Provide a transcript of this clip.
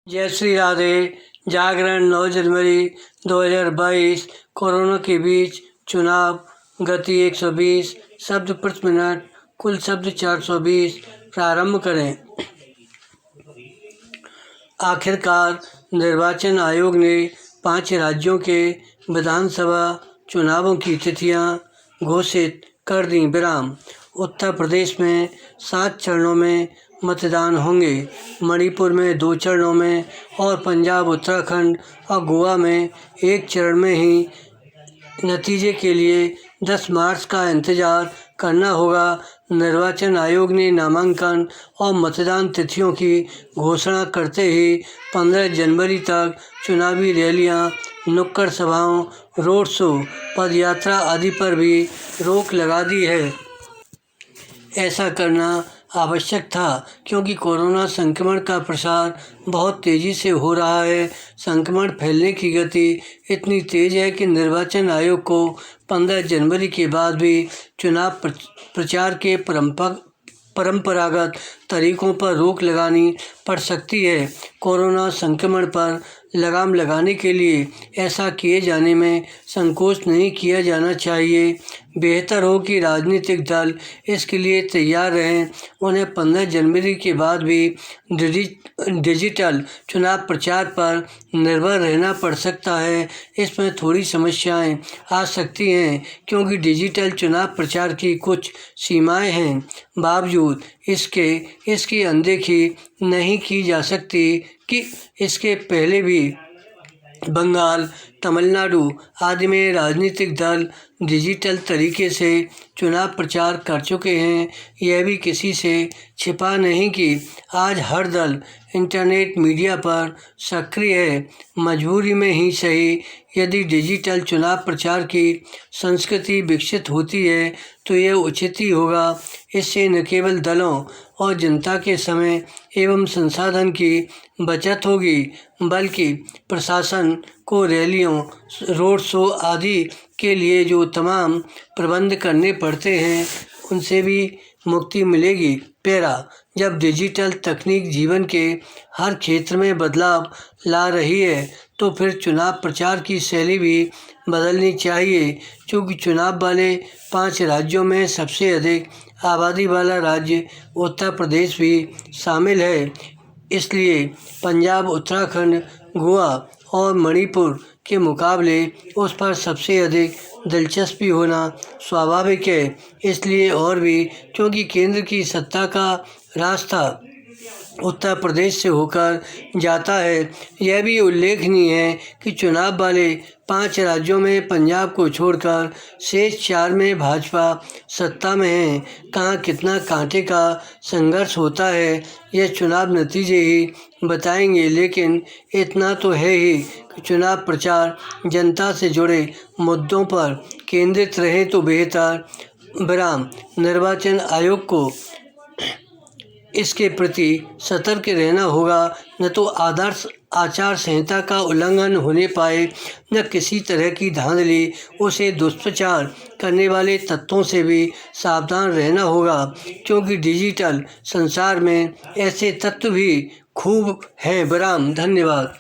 जय श्री राधे। जागरण 9 जनवरी 2022। कोरोना के बीच चुनाव। गति 120 शब्द प्रति मिनट। कुल शब्द 420। प्रारंभ करें। आखिरकार निर्वाचन आयोग ने 5 राज्यों के विधानसभा चुनावों की तिथियां घोषित कर दी। विराम। उत्तर प्रदेश में 7 चरणों में मतदान होंगे। मणिपुर में 2 चरणों में और पंजाब, उत्तराखंड और गोवा में 1 चरण में ही नतीजे के लिए 10 मार्च का इंतजार करना होगा। निर्वाचन आयोग ने नामांकन और मतदान तिथियों की घोषणा करते ही 15 जनवरी तक चुनावी रैलियां, नुक्कड़ सभाओं, रोड शो, पदयात्रा आदि पर भी रोक लगा दी है। ऐसा करना आवश्यक था क्योंकि कोरोना संक्रमण का प्रसार बहुत तेज़ी से हो रहा है। संक्रमण फैलने की गति इतनी तेज़ है कि निर्वाचन आयोग को 15 जनवरी के बाद भी चुनाव प्रचार के परंपरागत तरीकों पर रोक लगानी पड़ सकती है। कोरोना संक्रमण पर लगाम लगाने के लिए ऐसा किए जाने में संकोच नहीं किया जाना चाहिए। बेहतर हो कि राजनीतिक दल इसके लिए तैयार रहें। उन्हें 15 जनवरी के बाद भी डिजिटल चुनाव प्रचार पर निर्भर रहना पड़ सकता है। इसमें थोड़ी समस्याएं आ सकती हैं क्योंकि डिजिटल चुनाव प्रचार की कुछ सीमाएं हैं। बावजूद इसकी अनदेखी नहीं की जा सकती कि इसके पहले भी बंगाल, तमिलनाडु आदि में राजनीतिक दल डिजिटल तरीके से चुनाव प्रचार कर चुके हैं। यह भी किसी से छिपा नहीं कि आज हर दल इंटरनेट मीडिया पर सक्रिय है। मजबूरी में ही सही, यदि डिजिटल चुनाव प्रचार की संस्कृति विकसित होती है तो यह उचित ही होगा। इससे न केवल दलों और जनता के समय एवं संसाधन की बचत होगी बल्कि प्रशासन को रैलियों, रोड शो आदि के लिए जो तमाम प्रबंध करने पड़ते हैं उनसे भी मुक्ति मिलेगी। पैरा। जब डिजिटल तकनीक जीवन के हर क्षेत्र में बदलाव ला रही है तो फिर चुनाव प्रचार की शैली भी बदलनी चाहिए। चूँकि चुनाव वाले 5 राज्यों में सबसे अधिक आबादी वाला राज्य उत्तर प्रदेश भी शामिल है, इसलिए पंजाब, उत्तराखंड, गोवा और मणिपुर के मुकाबले उस पर सबसे अधिक दिलचस्पी होना स्वाभाविक है। इसलिए और भी क्योंकि केंद्र की सत्ता का रास्ता उत्तर प्रदेश से होकर जाता है। यह भी उल्लेखनीय है कि चुनाव वाले 5 राज्यों में पंजाब को छोड़कर शेष 4 में भाजपा सत्ता में है। कहाँ कितना कांटे का संघर्ष होता है यह चुनाव नतीजे ही बताएंगे, लेकिन इतना तो है ही कि चुनाव प्रचार जनता से जुड़े मुद्दों पर केंद्रित रहे तो बेहतर। विराम। निर्वाचन आयोग को इसके प्रति सतर्क रहना होगा, न तो आदर्श आचार संहिता का उल्लंघन होने पाए, न किसी तरह की धांधली। उसे दुष्प्रचार करने वाले तत्वों से भी सावधान रहना होगा क्योंकि डिजिटल संसार में ऐसे तत्व भी खूब हैं। विराम। धन्यवाद।